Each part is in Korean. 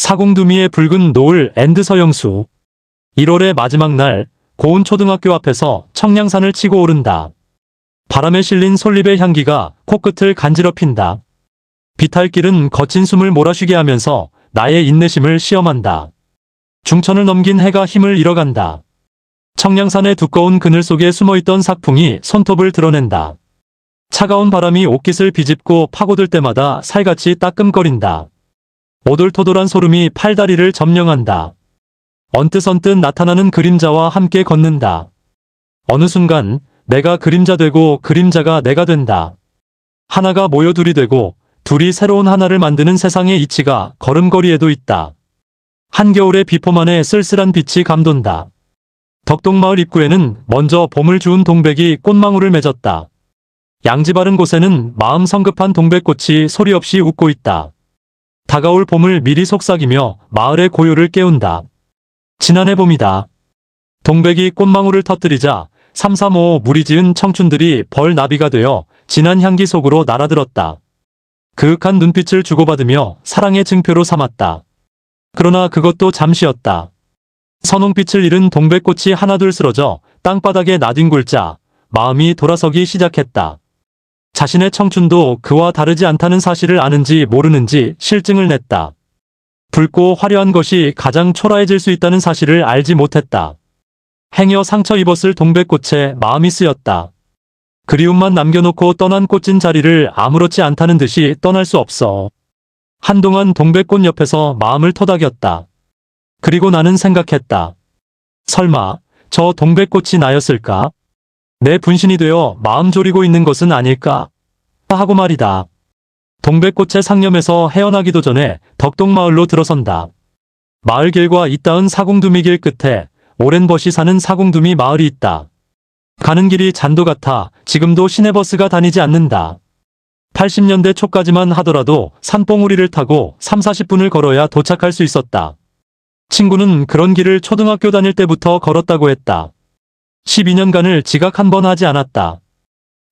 사공두미의 붉은 노을 앤드 서영수. 1월의 마지막 날, 고운 초등학교 앞에서 청량산을 치고 오른다. 바람에 실린 솔잎의 향기가 코끝을 간지럽힌다. 비탈길은 거친 숨을 몰아쉬게 하면서 나의 인내심을 시험한다. 중천을 넘긴 해가 힘을 잃어간다. 청량산의 두꺼운 그늘 속에 숨어있던 삭풍이 손톱을 드러낸다. 차가운 바람이 옷깃을 비집고 파고들 때마다 살같이 따끔거린다. 오돌토돌한 소름이 팔다리를 점령한다. 언뜻언뜻 나타나는 그림자와 함께 걷는다. 어느 순간 내가 그림자 되고 그림자가 내가 된다. 하나가 모여 둘이 되고 둘이 새로운 하나를 만드는 세상의 이치가 걸음걸이에도 있다. 한겨울의 비포만에 쓸쓸한 빛이 감돈다. 덕동마을 입구에는 먼저 봄을 주운 동백이 꽃망울을 맺었다. 양지 바른 곳에는 마음 성급한 동백꽃이 소리 없이 웃고 있다. 다가올 봄을 미리 속삭이며 마을의 고요를 깨운다. 지난해 봄이다. 동백이 꽃망울을 터뜨리자 335 무리지은 청춘들이 벌나비가 되어 진한 향기 속으로 날아들었다. 그윽한 눈빛을 주고받으며 사랑의 증표로 삼았다. 그러나 그것도 잠시였다. 선홍빛을 잃은 동백꽃이 하나둘 쓰러져 땅바닥에 나뒹굴자 마음이 돌아서기 시작했다. 자신의 청춘도 그와 다르지 않다는 사실을 아는지 모르는지 실증을 냈다. 붉고 화려한 것이 가장 초라해질 수 있다는 사실을 알지 못했다. 행여 상처 입었을 동백꽃에 마음이 쓰였다. 그리움만 남겨놓고 떠난 꽃진 자리를 아무렇지 않다는 듯이 떠날 수 없어. 한동안 동백꽃 옆에서 마음을 토닥였다. 그리고 나는 생각했다. 설마 저 동백꽃이 나였을까? 내 분신이 되어 마음 졸이고 있는 것은 아닐까? 하고 말이다. 동백꽃의 상념에서 헤어나기도 전에 덕동마을로 들어선다. 마을 길과 잇닿은 사공두미 길 끝에 오랜 벗이 사는 사공두미 마을이 있다. 가는 길이 잔도 같아 지금도 시내버스가 다니지 않는다. 80년대 초까지만 하더라도 산봉우리를 타고 30-40분을 걸어야 도착할 수 있었다. 친구는 그런 길을 초등학교 다닐 때부터 걸었다고 했다. 12년간을 지각 한 번 하지 않았다.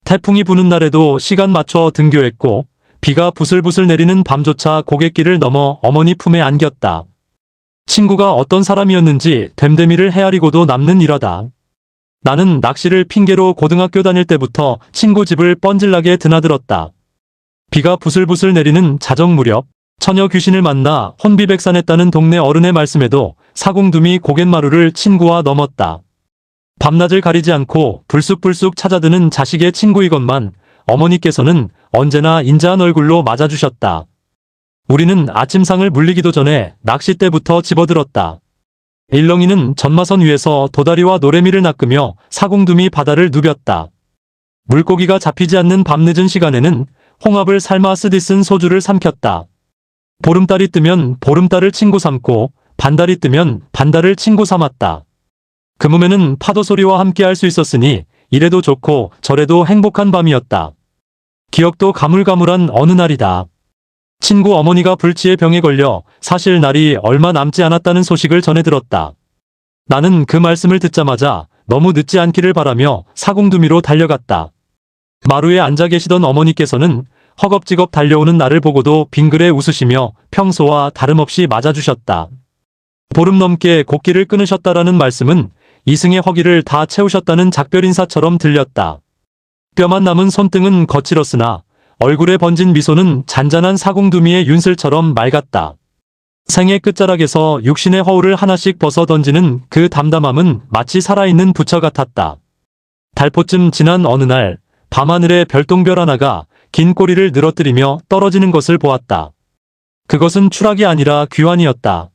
태풍이 부는 날에도 시간 맞춰 등교했고 비가 부슬부슬 내리는 밤조차 고갯길을 넘어 어머니 품에 안겼다. 친구가 어떤 사람이었는지 됨됨이를 헤아리고도 남는 일화다. 나는 낚시를 핑계로 고등학교 다닐 때부터 친구 집을 뻔질나게 드나들었다. 비가 부슬부슬 내리는 자정 무렵 처녀 귀신을 만나 혼비백산했다는 동네 어른의 말씀에도 사공두미 고갯마루를 친구와 넘었다. 밤낮을 가리지 않고 불쑥불쑥 찾아드는 자식의 친구이건만 어머니께서는 언제나 인자한 얼굴로 맞아주셨다. 우리는 아침상을 물리기도 전에 낚싯대부터 집어들었다. 일렁이는 전마선 위에서 도다리와 노래미를 낚으며 사공두미 바다를 누볐다. 물고기가 잡히지 않는 밤늦은 시간에는 홍합을 삶아 쓰디 쓴 소주를 삼켰다. 보름달이 뜨면 보름달을 친구 삼고 반달이 뜨면 반달을 친구 삼았다. 그 몸에는 파도 소리와 함께 할 수 있었으니 이래도 좋고 저래도 행복한 밤이었다. 기억도 가물가물한 어느 날이다. 친구 어머니가 불치의 병에 걸려 사실 날이 얼마 남지 않았다는 소식을 전해 들었다. 나는 그 말씀을 듣자마자 너무 늦지 않기를 바라며 사공두미로 달려갔다. 마루에 앉아 계시던 어머니께서는 허겁지겁 달려오는 나를 보고도 빙그레 웃으시며 평소와 다름없이 맞아주셨다. 보름 넘게 곡기를 끊으셨다라는 말씀은 이승의 허기를 다 채우셨다는 작별 인사처럼 들렸다. 뼈만 남은 손등은 거칠었으나 얼굴에 번진 미소는 잔잔한 사공두미의 윤슬처럼 맑았다. 생의 끝자락에서 육신의 허울을 하나씩 벗어 던지는 그 담담함은 마치 살아있는 부처 같았다. 달포쯤 지난 어느 날 밤하늘에 별똥별 하나가 긴 꼬리를 늘어뜨리며 떨어지는 것을 보았다. 그것은 추락이 아니라 귀환이었다.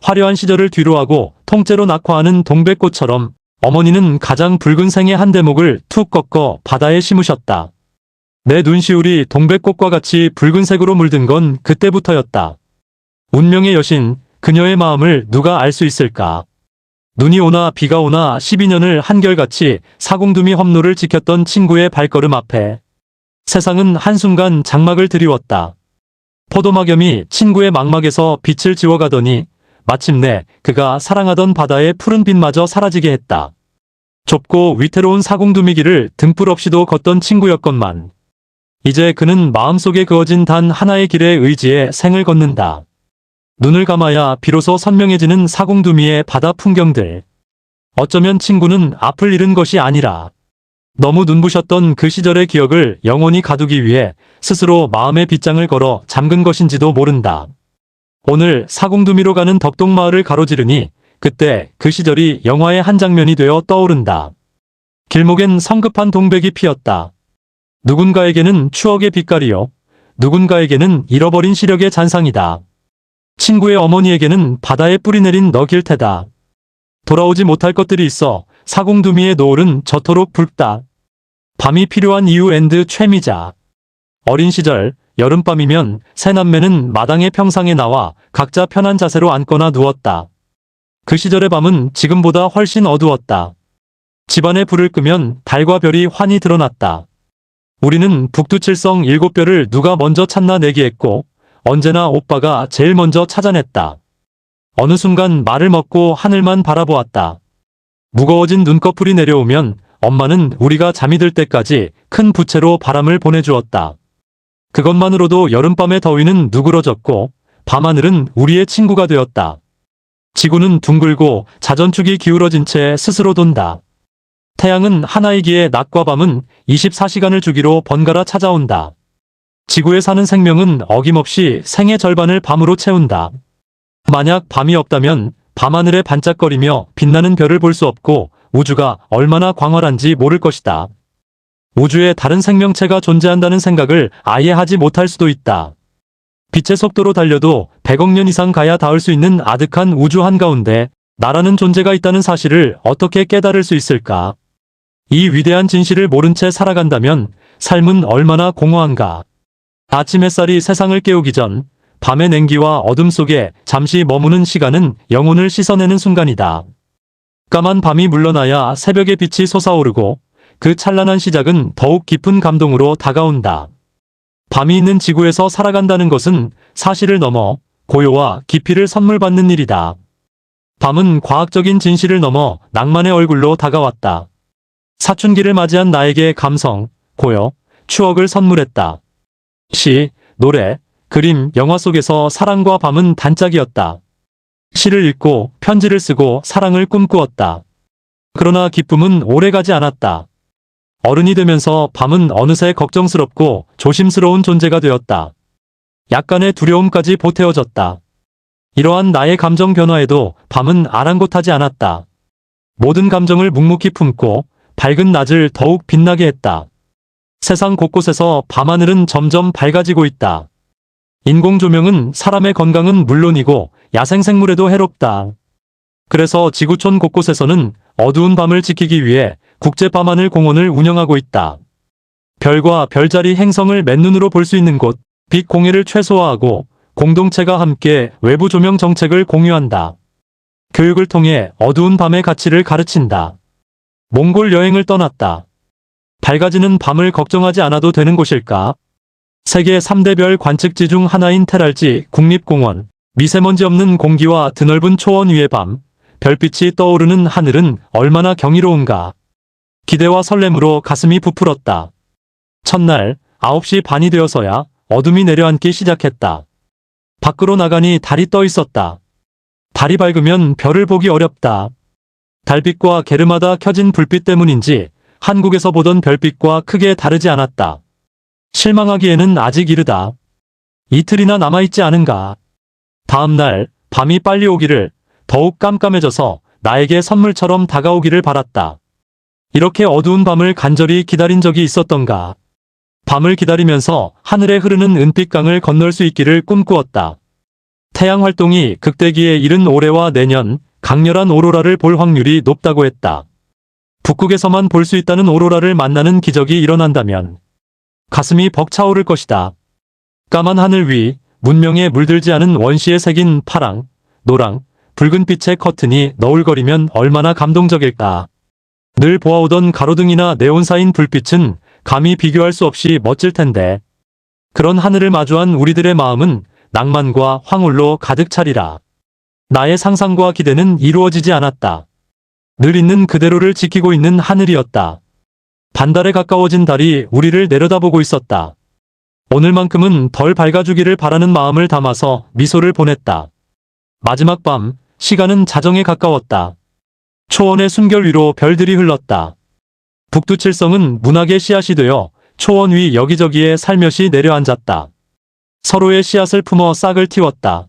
화려한 시절을 뒤로하고 통째로 낙화하는 동백꽃처럼 어머니는 가장 붉은 생의 한 대목을 툭 꺾어 바다에 심으셨다. 내 눈시울이 동백꽃과 같이 붉은색으로 물든 건 그때부터였다. 운명의 여신, 그녀의 마음을 누가 알 수 있을까? 눈이 오나 비가 오나 12년을 한결같이 사공두미 험로를 지켰던 친구의 발걸음 앞에 세상은 한순간 장막을 드리웠다. 포도막염이 친구의 망막에서 빛을 지워가더니 마침내 그가 사랑하던 바다의 푸른 빛마저 사라지게 했다. 좁고 위태로운 사공두미 길을 등불 없이도 걷던 친구였건만 이제 그는 마음속에 그어진 단 하나의 길의 의지에 생을 걷는다. 눈을 감아야 비로소 선명해지는 사공두미의 바다 풍경들. 어쩌면 친구는 앞을 잃은 것이 아니라 너무 눈부셨던 그 시절의 기억을 영원히 가두기 위해 스스로 마음의 빗장을 걸어 잠근 것인지도 모른다. 오늘 사공두미로 가는 덕동마을을 가로지르니 그때 그 시절이 영화의 한 장면이 되어 떠오른다. 길목엔 성급한 동백이 피었다. 누군가에게는 추억의 빛깔이요. 누군가에게는 잃어버린 시력의 잔상이다. 친구의 어머니에게는 바다에 뿌리 내린 너길 테다. 돌아오지 못할 것들이 있어 사공두미의 노을은 저토록 붉다. 밤이 필요한 이유 앤드 최미자. 어린 시절 여름밤이면 세 남매는 마당의 평상에 나와 각자 편한 자세로 앉거나 누웠다. 그 시절의 밤은 지금보다 훨씬 어두웠다. 집안에 불을 끄면 달과 별이 환히 드러났다. 우리는 북두칠성 7별을 누가 먼저 찾나 내기했고 언제나 오빠가 제일 먼저 찾아냈다. 어느 순간 말을 먹고 하늘만 바라보았다. 무거워진 눈꺼풀이 내려오면 엄마는 우리가 잠이 들 때까지 큰 부채로 바람을 보내주었다. 그것만으로도 여름밤의 더위는 누그러졌고 밤하늘은 우리의 친구가 되었다. 지구는 둥글고 자전축이 기울어진 채 스스로 돈다. 태양은 하나이기에 낮과 밤은 24시간을 주기로 번갈아 찾아온다. 지구에 사는 생명은 어김없이 생의 절반을 밤으로 채운다. 만약 밤이 없다면 밤하늘에 반짝거리며 빛나는 별을 볼 수 없고 우주가 얼마나 광활한지 모를 것이다. 우주에 다른 생명체가 존재한다는 생각을 아예 하지 못할 수도 있다. 빛의 속도로 달려도 100억 년 이상 가야 닿을 수 있는 아득한 우주 한가운데 나라는 존재가 있다는 사실을 어떻게 깨달을 수 있을까? 이 위대한 진실을 모른 채 살아간다면 삶은 얼마나 공허한가. 아침 햇살이 세상을 깨우기 전 밤의 냉기와 어둠 속에 잠시 머무는 시간은 영혼을 씻어내는 순간이다. 까만 밤이 물러나야 새벽의 빛이 솟아오르고 그 찬란한 시작은 더욱 깊은 감동으로 다가온다. 밤이 있는 지구에서 살아간다는 것은 사실을 넘어 고요와 깊이를 선물받는 일이다. 밤은 과학적인 진실을 넘어 낭만의 얼굴로 다가왔다. 사춘기를 맞이한 나에게 감성, 고요, 추억을 선물했다. 시, 노래, 그림, 영화 속에서 사랑과 밤은 단짝이었다. 시를 읽고 편지를 쓰고 사랑을 꿈꾸었다. 그러나 기쁨은 오래가지 않았다. 어른이 되면서 밤은 어느새 걱정스럽고 조심스러운 존재가 되었다. 약간의 두려움까지 보태어졌다. 이러한 나의 감정 변화에도 밤은 아랑곳하지 않았다. 모든 감정을 묵묵히 품고 밝은 낮을 더욱 빛나게 했다. 세상 곳곳에서 밤하늘은 점점 밝아지고 있다. 인공조명은 사람의 건강은 물론이고 야생생물에도 해롭다. 그래서 지구촌 곳곳에서는 어두운 밤을 지키기 위해 국제밤하늘 공원을 운영하고 있다. 별과 별자리 행성을 맨눈으로 볼 수 있는 곳, 빛 공해를 최소화하고 공동체가 함께 외부 조명 정책을 공유한다. 교육을 통해 어두운 밤의 가치를 가르친다. 몽골 여행을 떠났다. 밝아지는 밤을 걱정하지 않아도 되는 곳일까? 세계 3대 별 관측지 중 하나인 테랄지 국립공원, 미세먼지 없는 공기와 드넓은 초원 위의 밤, 별빛이 떠오르는 하늘은 얼마나 경이로운가. 기대와 설렘으로 가슴이 부풀었다. 첫날 9시 반이 되어서야 어둠이 내려앉기 시작했다. 밖으로 나가니 달이 떠 있었다. 달이 밝으면 별을 보기 어렵다. 달빛과 게르마다 켜진 불빛 때문인지 한국에서 보던 별빛과 크게 다르지 않았다. 실망하기에는 아직 이르다. 이틀이나 남아있지 않은가. 다음 날 밤이 빨리 오기를, 더욱 깜깜해져서 나에게 선물처럼 다가오기를 바랐다. 이렇게 어두운 밤을 간절히 기다린 적이 있었던가. 밤을 기다리면서 하늘에 흐르는 은빛강을 건널 수 있기를 꿈꾸었다. 태양 활동이 극대기에 이른 올해와 내년 강렬한 오로라를 볼 확률이 높다고 했다. 북극에서만 볼 수 있다는 오로라를 만나는 기적이 일어난다면 가슴이 벅차오를 것이다. 까만 하늘 위 문명에 물들지 않은 원시에 새긴 파랑, 노랑, 붉은 빛의 커튼이 너울거리면 얼마나 감동적일까. 늘 보아오던 가로등이나 네온사인 불빛은 감히 비교할 수 없이 멋질 텐데. 그런 하늘을 마주한 우리들의 마음은 낭만과 황홀로 가득 차리라. 나의 상상과 기대는 이루어지지 않았다. 늘 있는 그대로를 지키고 있는 하늘이었다. 반달에 가까워진 달이 우리를 내려다보고 있었다. 오늘만큼은 덜 밝아주기를 바라는 마음을 담아서 미소를 보냈다. 마지막 밤, 시간은 자정에 가까웠다. 초원의 숨결 위로 별들이 흘렀다. 북두칠성은 문학의 씨앗이 되어 초원 위 여기저기에 살며시 내려앉았다. 서로의 씨앗을 품어 싹을 틔웠다.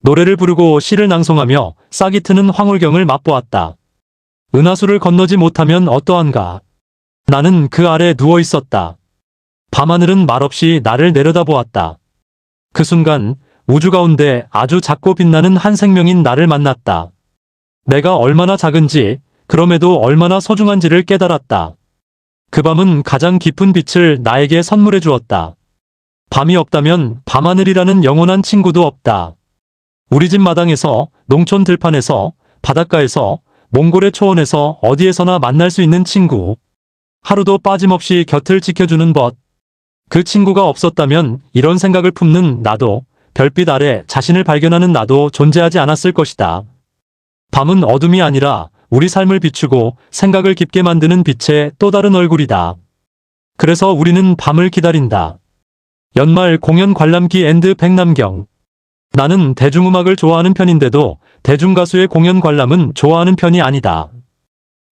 노래를 부르고 시를 낭송하며 싹이 트는 황홀경을 맛보았다. 은하수를 건너지 못하면 어떠한가. 나는 그 아래 누워 있었다. 밤하늘은 말없이 나를 내려다보았다. 그 순간 우주 가운데 아주 작고 빛나는 한 생명인 나를 만났다. 내가 얼마나 작은지, 그럼에도 얼마나 소중한지를 깨달았다. 그 밤은 가장 깊은 빛을 나에게 선물해 주었다. 밤이 없다면 밤하늘이라는 영원한 친구도 없다. 우리 집 마당에서, 농촌 들판에서, 바닷가에서, 몽골의 초원에서 어디에서나 만날 수 있는 친구. 하루도 빠짐없이 곁을 지켜주는 법. 그 친구가 없었다면 이런 생각을 품는 나도, 별빛 아래 자신을 발견하는 나도 존재하지 않았을 것이다. 밤은 어둠이 아니라 우리 삶을 비추고 생각을 깊게 만드는 빛의 또 다른 얼굴이다. 그래서 우리는 밤을 기다린다. 연말 공연 관람기 앤드 백남경. 나는 대중음악을 좋아하는 편인데도 대중가수의 공연 관람은 좋아하는 편이 아니다.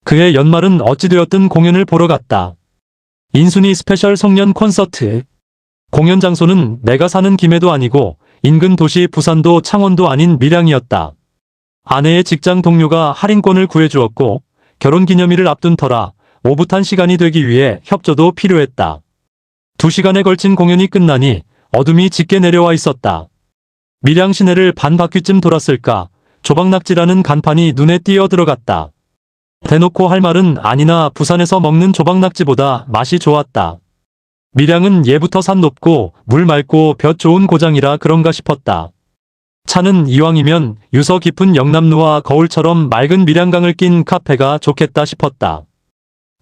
그해 연말은 어찌되었든 공연을 보러 갔다. 인순이 스페셜 송년 콘서트. 공연 장소는 내가 사는 김해도 아니고 인근 도시 부산도 창원도 아닌 밀양이었다. 아내의 직장 동료가 할인권을 구해주었고 결혼기념일을 앞둔 터라 오붓한 시간이 되기 위해 협조도 필요했다. 2시간에 걸친 공연이 끝나니 어둠이 짙게 내려와 있었다. 밀양 시내를 반 바퀴쯤 돌았을까 조박낙지라는 간판이 눈에 띄어 들어갔다. 대놓고 할 말은 아니나 부산에서 먹는 조박낙지보다 맛이 좋았다. 밀양은 예부터 산 높고 물 맑고 볕 좋은 고장이라 그런가 싶었다. 차는 이왕이면 유서 깊은 영남루와 거울처럼 맑은 밀양강을 낀 카페가 좋겠다 싶었다.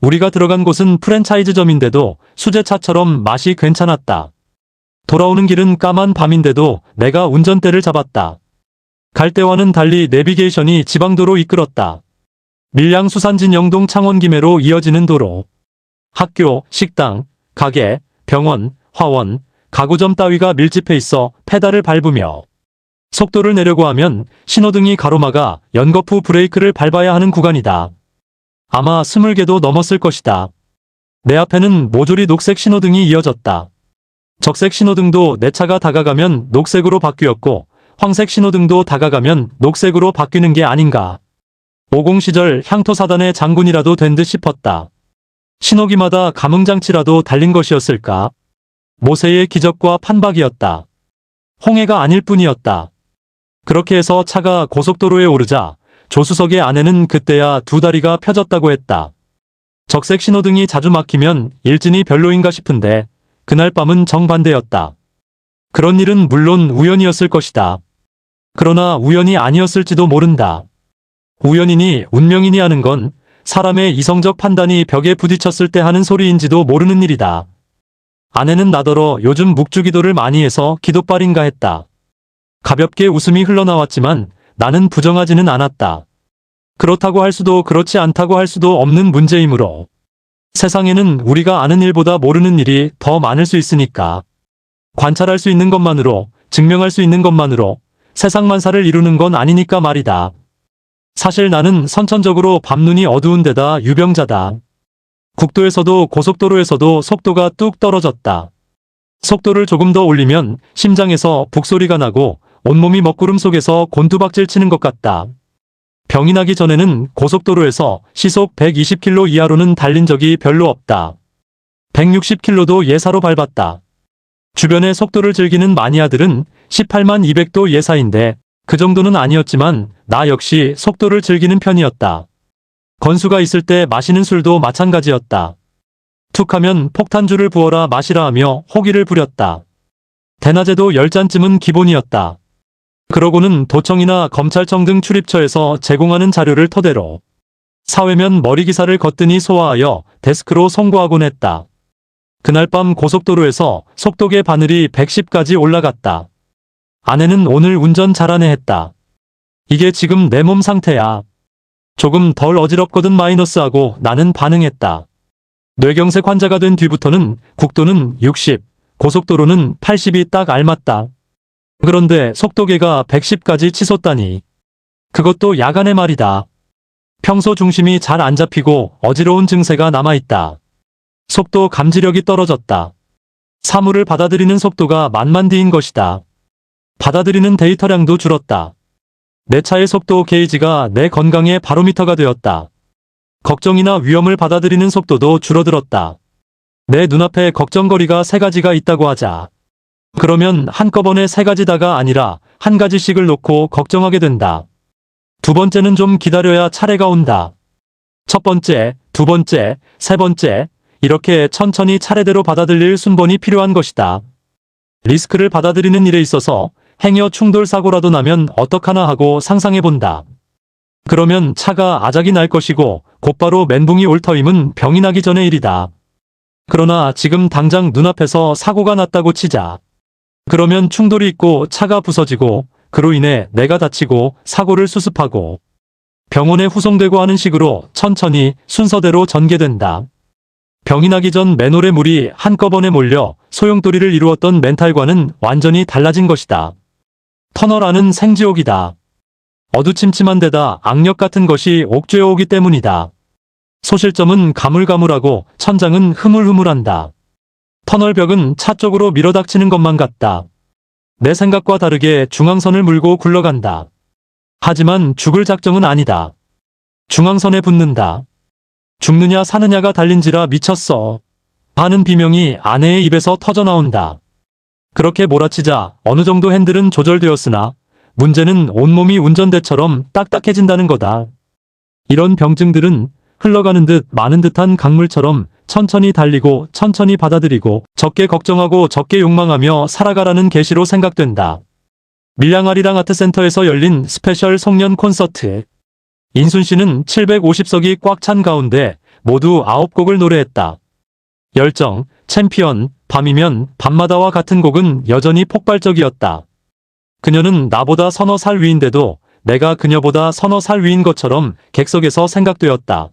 우리가 들어간 곳은 프랜차이즈점인데도 수제차처럼 맛이 괜찮았다. 돌아오는 길은 까만 밤인데도 내가 운전대를 잡았다. 갈 때와는 달리 내비게이션이 지방도로 이끌었다. 밀양 수산진 영동 창원 김해로 이어지는 도로. 학교, 식당, 가게, 병원, 화원, 가구점 따위가 밀집해 있어 페달을 밟으며 속도를 내려고 하면 신호등이 가로막아 연거푸 브레이크를 밟아야 하는 구간이다. 아마 20개도 넘었을 것이다. 내 앞에는 모조리 녹색 신호등이 이어졌다. 적색 신호등도 내 차가 다가가면 녹색으로 바뀌었고 황색 신호등도 다가가면 녹색으로 바뀌는 게 아닌가. 50 시절 향토사단의 장군이라도 된 듯 싶었다. 신호기마다 감흥장치라도 달린 것이었을까? 모세의 기적과 판박이었다. 홍해가 아닐 뿐이었다. 그렇게 해서 차가 고속도로에 오르자 조수석의 아내는 그때야 두 다리가 펴졌다고 했다. 적색 신호등이 자주 막히면 일진이 별로인가 싶은데 그날 밤은 정반대였다. 그런 일은 물론 우연이었을 것이다. 그러나 우연이 아니었을지도 모른다. 우연이니 운명이니 하는 건 사람의 이성적 판단이 벽에 부딪혔을 때 하는 소리인지도 모르는 일이다. 아내는 나더러 요즘 묵주기도를 많이 해서 기도빨인가 했다. 가볍게 웃음이 흘러나왔지만 나는 부정하지는 않았다. 그렇다고 할 수도 그렇지 않다고 할 수도 없는 문제이므로. 세상에는 우리가 아는 일보다 모르는 일이 더 많을 수 있으니까. 관찰할 수 있는 것만으로, 증명할 수 있는 것만으로 세상 만사를 이루는 건 아니니까 말이다. 사실 나는 선천적으로 밤눈이 어두운 데다 유병자다. 국도에서도 고속도로에서도 속도가 뚝 떨어졌다. 속도를 조금 더 올리면 심장에서 북소리가 나고 온몸이 먹구름 속에서 곤두박질 치는 것 같다. 병이 나기 전에는 고속도로에서 시속 120km 이하로는 달린 적이 별로 없다. 160km도 예사로 밟았다. 주변의 속도를 즐기는 마니아들은 18만 200도 예사인데 그 정도는 아니었지만 나 역시 속도를 즐기는 편이었다. 건수가 있을 때 마시는 술도 마찬가지였다. 툭하면 폭탄주를 부어라 마시라 하며 호기를 부렸다. 대낮에도 10잔쯤은 기본이었다. 그러고는 도청이나 검찰청 등 출입처에서 제공하는 자료를 토대로 사회면 머리기사를 거뜬히 소화하여 데스크로 송고하곤 했다. 그날 밤 고속도로에서 속도계 바늘이 110까지 올라갔다. 아내는 오늘 운전 잘하네 했다. 이게 지금 내 몸 상태야. 조금 덜 어지럽거든 마이너스하고 나는 반응했다. 뇌경색 환자가 된 뒤부터는 국도는 60, 고속도로는 80이 딱 알맞다. 그런데 속도계가 110까지 치솟다니. 그것도 야간에 말이다. 평소 중심이 잘 안 잡히고 어지러운 증세가 남아있다. 속도 감지력이 떨어졌다. 사물을 받아들이는 속도가 만만디인 것이다. 받아들이는 데이터량도 줄었다. 내 차의 속도 게이지가 내 건강의 바로미터가 되었다. 걱정이나 위험을 받아들이는 속도도 줄어들었다. 내 눈앞에 걱정거리가 3가지가 있다고 하자. 그러면 한꺼번에 3가지다가 아니라 한 가지씩을 놓고 걱정하게 된다. 두 번째는 좀 기다려야 차례가 온다. 첫 번째, 두 번째, 세 번째, 이렇게 천천히 차례대로 받아들일 순번이 필요한 것이다. 리스크를 받아들이는 일에 있어서 행여 충돌 사고라도 나면 어떡하나 하고 상상해본다. 그러면 차가 아작이 날 것이고 곧바로 멘붕이 올 터임은 병이 나기 전의 일이다. 그러나 지금 당장 눈앞에서 사고가 났다고 치자. 그러면 충돌이 있고 차가 부서지고 그로 인해 내가 다치고 사고를 수습하고 병원에 후송되고 하는 식으로 천천히 순서대로 전개된다. 병이 나기 전 맨홀의 물이 한꺼번에 몰려 소용돌이를 이루었던 멘탈과는 완전히 달라진 것이다. 터널 안은 생지옥이다. 어두침침한 데다 악력 같은 것이 옥죄어 오기 때문이다. 소실점은 가물가물하고 천장은 흐물흐물한다. 터널벽은 차 쪽으로 밀어닥치는 것만 같다. 내 생각과 다르게 중앙선을 물고 굴러간다. 하지만 죽을 작정은 아니다. 중앙선에 붙는다. 죽느냐 사느냐가 달린지라 미쳤어. 하는 비명이 아내의 입에서 터져나온다. 그렇게 몰아치자 어느 정도 핸들은 조절되었으나 문제는 온몸이 운전대처럼 딱딱해진다는 거다. 이런 병증들은 흘러가는 듯 마는 듯한 강물처럼 천천히 달리고 천천히 받아들이고 적게 걱정하고 적게 욕망하며 살아가라는 계시로 생각된다. 밀양아리랑 아트센터에서 열린 스페셜 송년 콘서트. 인순 씨는 750석이 꽉 찬 가운데 모두 9곡을 노래했다. 열정, 챔피언, 밤이면 밤마다와 같은 곡은 여전히 폭발적이었다. 그녀는 나보다 서너 살 위인데도 내가 그녀보다 서너 살 위인 것처럼 객석에서 생각되었다.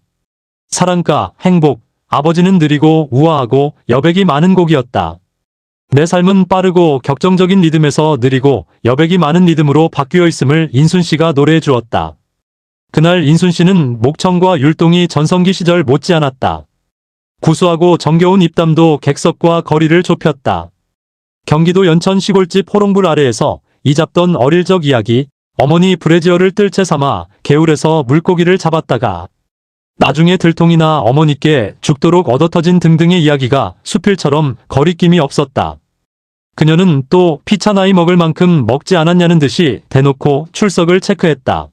사랑가, 행복, 아버지는 느리고 우아하고 여백이 많은 곡이었다. 내 삶은 빠르고 격정적인 리듬에서 느리고 여백이 많은 리듬으로 바뀌어 있음을 인순 씨가 노래해 주었다. 그날 인순 씨는 목청과 율동이 전성기 시절 못지않았다. 구수하고 정겨운 입담도 객석과 거리를 좁혔다. 경기도 연천 시골집 호롱불 아래에서 이잡던 어릴 적 이야기, 어머니 브래지어를 뜰채 삼아 개울에서 물고기를 잡았다가 나중에 들통이나 어머니께 죽도록 얻어터진 등등의 이야기가 수필처럼 거리낌이 없었다. 그녀는 또 피차 나이 먹을 만큼 먹지 않았냐는 듯이 대놓고 출석을 체크했다.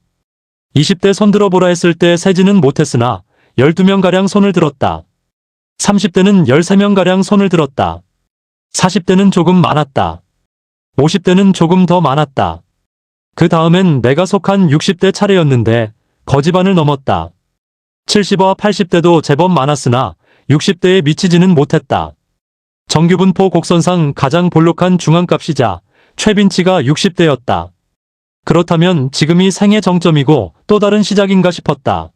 20대 손들어보라 했을 때 세지는 못했으나 12명가량 손을 들었다. 30대는 13명가량 손을 들었다. 40대는 조금 많았다. 50대는 조금 더 많았다. 그 다음엔 내가 속한 60대 차례였는데 거지반을 넘었다. 70와 80대도 제법 많았으나 60대에 미치지는 못했다. 정규분포 곡선상 가장 볼록한 중앙값이자 최빈치가 60대였다. 그렇다면 지금이 생의 정점이고 또 다른 시작인가 싶었다.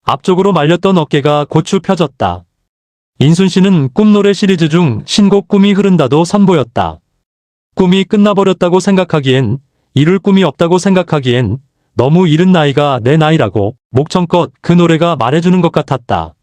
앞쪽으로 말렸던 어깨가 고추 펴졌다. 인순 씨는 꿈노래 시리즈 중 신곡 꿈이 흐른다도 선보였다. 꿈이 끝나버렸다고 생각하기엔, 이룰 꿈이 없다고 생각하기엔 너무 이른 나이가 내 나이라고 목청껏 그 노래가 말해주는 것 같았다.